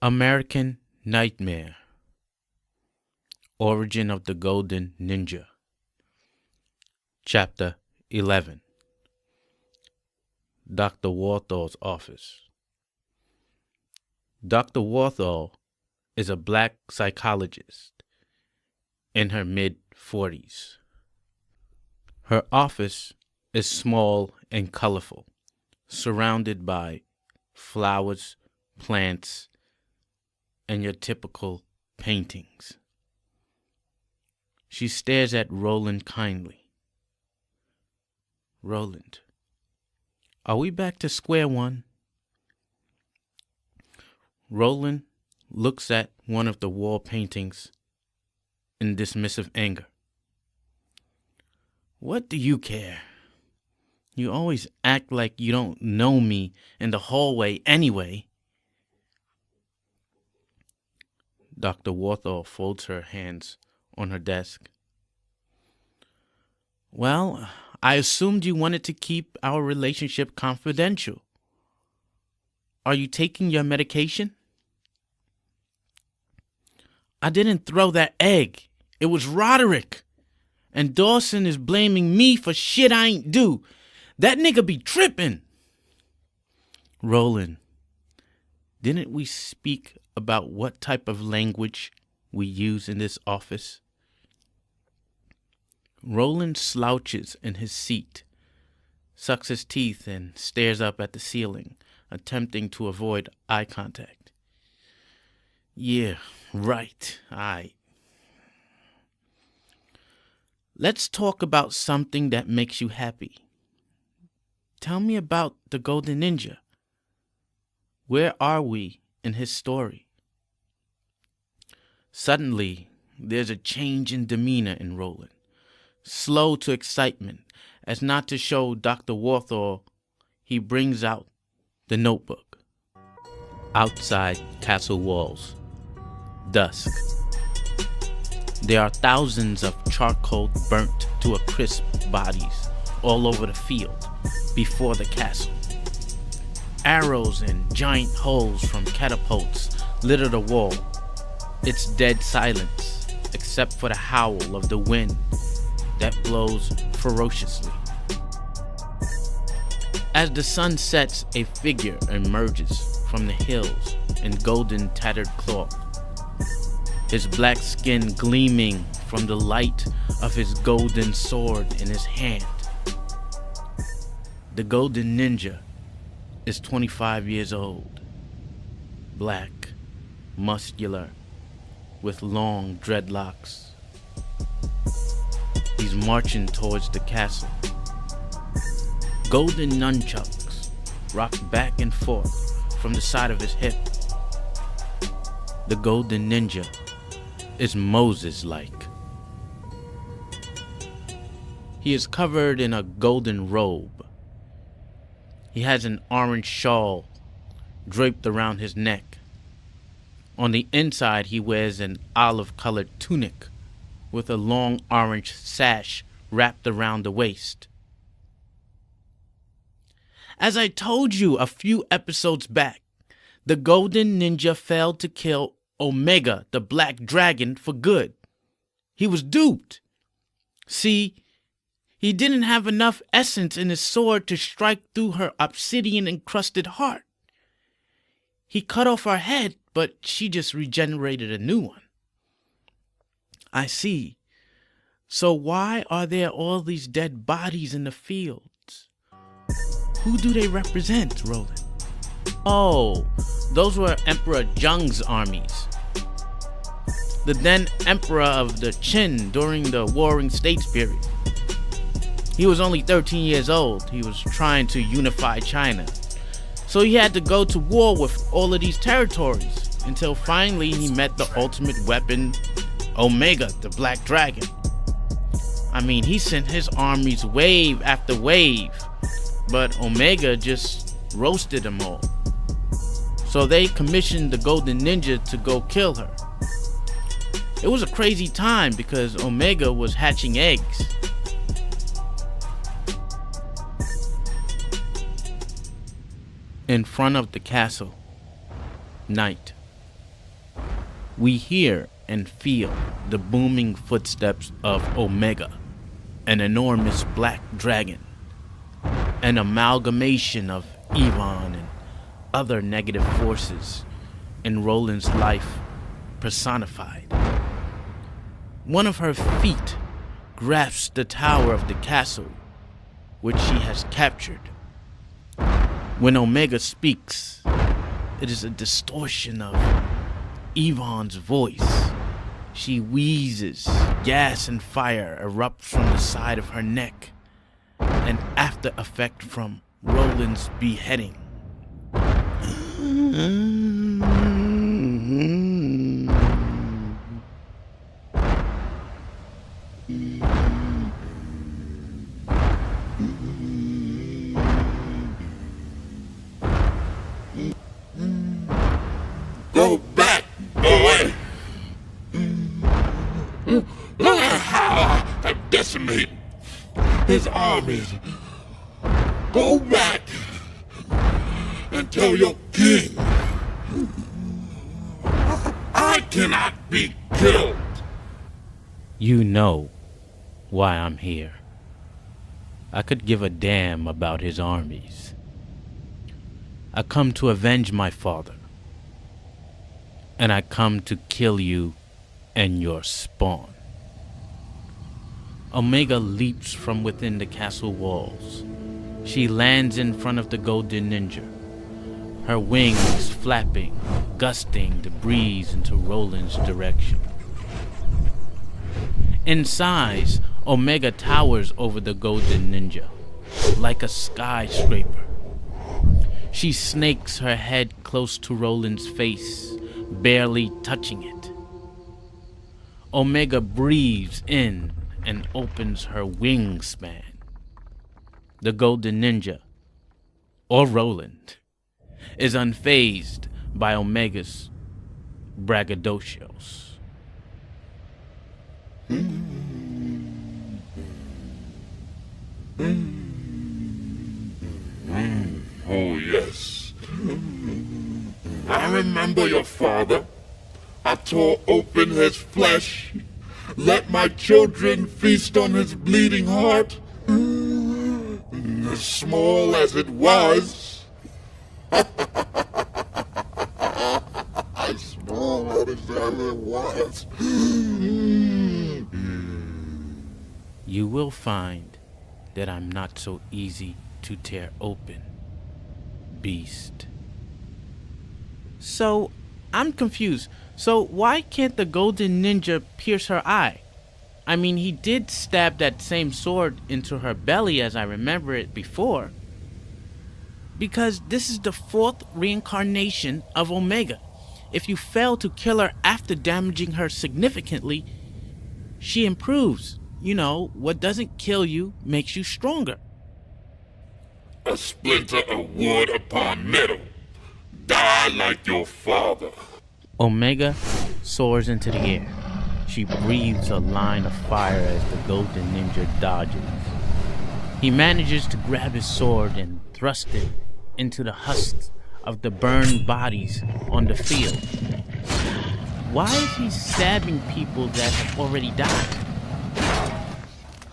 American Nightmare. Origin of the Golden Ninja. Chapter 11. Dr. Warthal's office. Dr. Warthal is a black psychologist in her mid-40s. Her office is small and colorful, surrounded by flowers, plants, and your typical paintings. She stares at Roland kindly. Roland, are we back to square one? Roland looks at one of the wall paintings in dismissive anger. What do you care? You always act like you don't know me in the hallway anyway. Dr. Warthal folds her hands on her desk. Well, I assumed you wanted to keep our relationship confidential. Are you taking your medication? I didn't throw that egg. It was Roderick. And Dawson is blaming me for shit I ain't do. That nigga be tripping. Roland, didn't we speak about what type of language we use in this office? Roland slouches in his seat, sucks his teeth, and stares up at the ceiling, attempting to avoid eye contact. Yeah, right. Let's talk about something that makes you happy. Tell me about the Golden Ninja. Where are we in his story? Suddenly, there's a change in demeanor in Roland, slow to excitement, as not to show Dr. Warthal. He brings out the notebook. Outside castle walls, dusk. There are thousands of charcoal burnt to a crisp bodies all over the field before the castle. Arrows and giant holes from catapults litter the wall. It's dead silence, except for the howl of the wind that blows ferociously. As the sun sets, a figure emerges from the hills in golden tattered cloth, his black skin gleaming from the light of his golden sword in his hand. The Golden Ninja is 25 years old, black, muscular, with long dreadlocks. He's marching towards the castle. Golden nunchucks rock back and forth from the side of his hip. The Golden Ninja is Moses-like. He is covered in a golden robe. He has an orange shawl draped around his neck. On the inside, he wears an olive-colored tunic with a long orange sash wrapped around the waist. As I told you a few episodes back, the Golden Ninja failed to kill Omega, the Black Dragon, for good. He was duped. See, he didn't have enough essence in his sword to strike through her obsidian-encrusted heart. He cut off her head, but she just regenerated a new one. I see. So why are there all these dead bodies in the fields? Who do they represent, Roland? Oh, those were Emperor Zheng's armies. The then Emperor of the Qin during the Warring States period. He was only 13 years old. He was trying to unify China. So he had to go to war with all of these territories until finally he met the ultimate weapon, Omega, the Black Dragon. I mean, he sent his armies wave after wave, but Omega just roasted them all. So they commissioned the Golden Ninja to go kill her. It was a crazy time because Omega was hatching eggs. In front of the castle, night. We hear and feel the booming footsteps of Omega, an enormous black dragon, an amalgamation of Yvonne and other negative forces in Roland's life personified. One of her feet grasps the tower of the castle, which she has captured. When Omega speaks, it is a distortion of Yvonne's voice. She wheezes, gas and fire erupts from the side of her neck, an after effect from Roland's beheading. Go back, boy! Look at how I decimate his armies. Go back and tell your king I cannot be killed. You know why I'm here. I could give a damn about his armies. I come to avenge my father. And I come to kill you and your spawn. Omega leaps from within the castle walls. She lands in front of the golden ninja, her wings flapping, gusting the breeze into Roland's direction. In size, Omega towers over the golden ninja, like a skyscraper. She snakes her head close to Roland's face, barely touching it. Omega breathes in and opens her wingspan. The golden ninja, or Roland, is unfazed by Omega's braggadocios. Oh, yes. I remember your father. I tore open his flesh, let my children feast on his bleeding heart. As small as it was. As small as it was. You will find that I'm not so easy to tear open, beast. So, I'm confused. So why can't the golden ninja pierce her eye? I mean, he did stab that same sword into her belly as I remember it before. Because this is the fourth reincarnation of Omega. If you fail to kill her after damaging her significantly, she improves. You know, what doesn't kill you makes you stronger. A splinter of wood upon metal. Die like your father. Omega soars into the air. She breathes a line of fire as the golden ninja dodges. He manages to grab his sword and thrust it into the husks of the burned bodies on the field. Why is he stabbing people that have already died?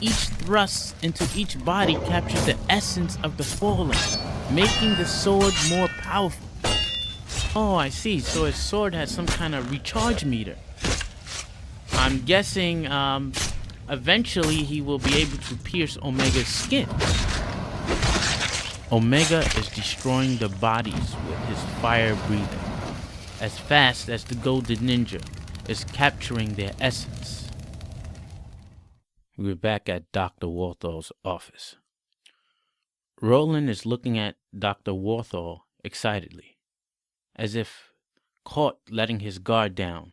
Each thrust into each body captures the essence of the fallen, making the sword more powerful. Oh, I see. So his sword has some kind of recharge meter. I'm guessing eventually he will be able to pierce Omega's skin. Omega is destroying the bodies with his fire breathing, as fast as the golden ninja is capturing their essence. We're back at Dr. Warthal's office. Roland is looking at Dr. Warthal excitedly. As if caught letting his guard down,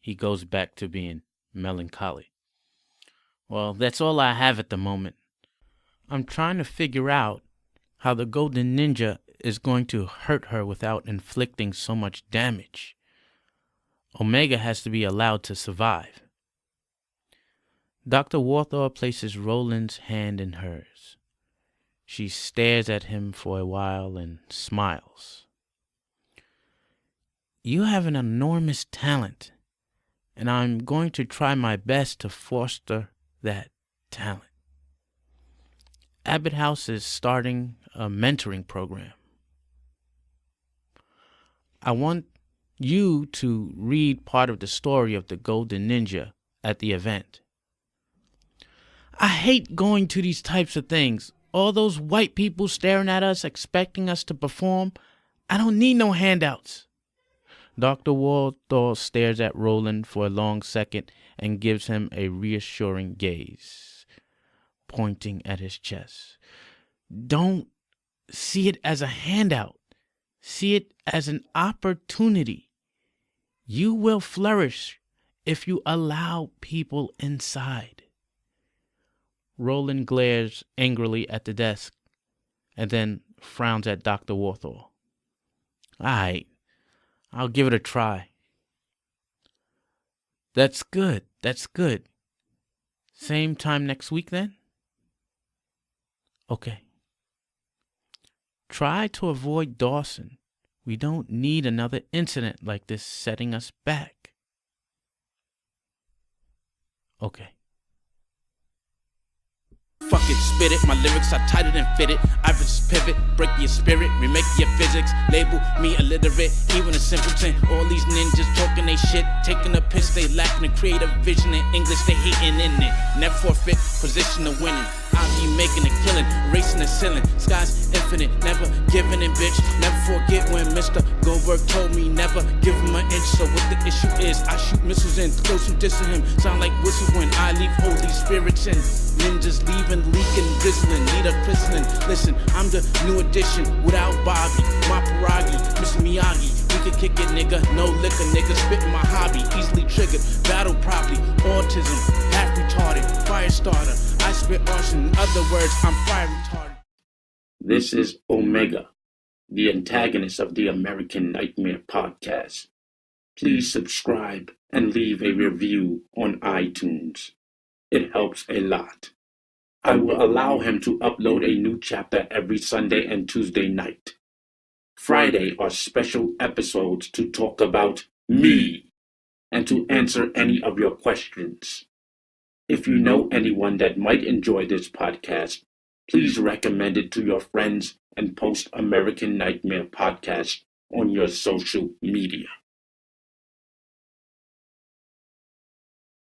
he goes back to being melancholy. Well, that's all I have at the moment. I'm trying to figure out how the golden ninja is going to hurt her without inflicting so much damage. Omega has to be allowed to survive. Dr. Warthal places Roland's hand in hers. She stares at him for a while and smiles. You have an enormous talent and I'm going to try my best to foster that talent. Abbott House is starting a mentoring program. I want you to read part of the story of the Golden Ninja at the event. I hate going to these types of things. All those white people staring at us, expecting us to perform. I don't need no handouts. Dr. Warthal stares at Roland for a long second and gives him a reassuring gaze, pointing at his chest. Don't see it as a handout. See it as an opportunity. You will flourish if you allow people inside. Roland glares angrily at the desk and then frowns at Dr. Warthal. All right, I'll give it a try. That's good. Same time next week then? Okay. Try to avoid Dawson. We don't need another incident like this setting us back. Okay. Fuck it, spit it, my lyrics are tighter than fitted. I just pivot, break your spirit, remake your physics. Label me illiterate, even a simpleton. All these ninjas talking they shit, taking a piss, they lacking a creative vision in English, they hating in it. Never forfeit, position of winning. I'll be making a killing, racing the ceiling. Sky's infinite, never giving in, bitch. Never forget when Mr. Goldberg told me never give him an inch. So what the issue is, I shoot missiles in, those who dissing him sound like whistles when I leave holy spirits in. Ninjas leaving, leaking, drizzling, need a christening. Listen, I'm the new edition without Bobby, my Paragi, Mr. Miyagi. We can kick it, nigga, no liquor, nigga. Spitting my hobby, easily triggered. Battle probably, autism, half retarded, fire starter. I spit arson, in other words, I'm fire retarded. This is Omega, the antagonist of the American Nightmare podcast. Please subscribe and leave a review on iTunes. It helps a lot. I will allow him to upload a new chapter every Sunday and Tuesday night. Friday are special episodes to talk about me and to answer any of your questions. If you know anyone that might enjoy this podcast, please recommend it to your friends and post American Nightmare Podcast on your social media.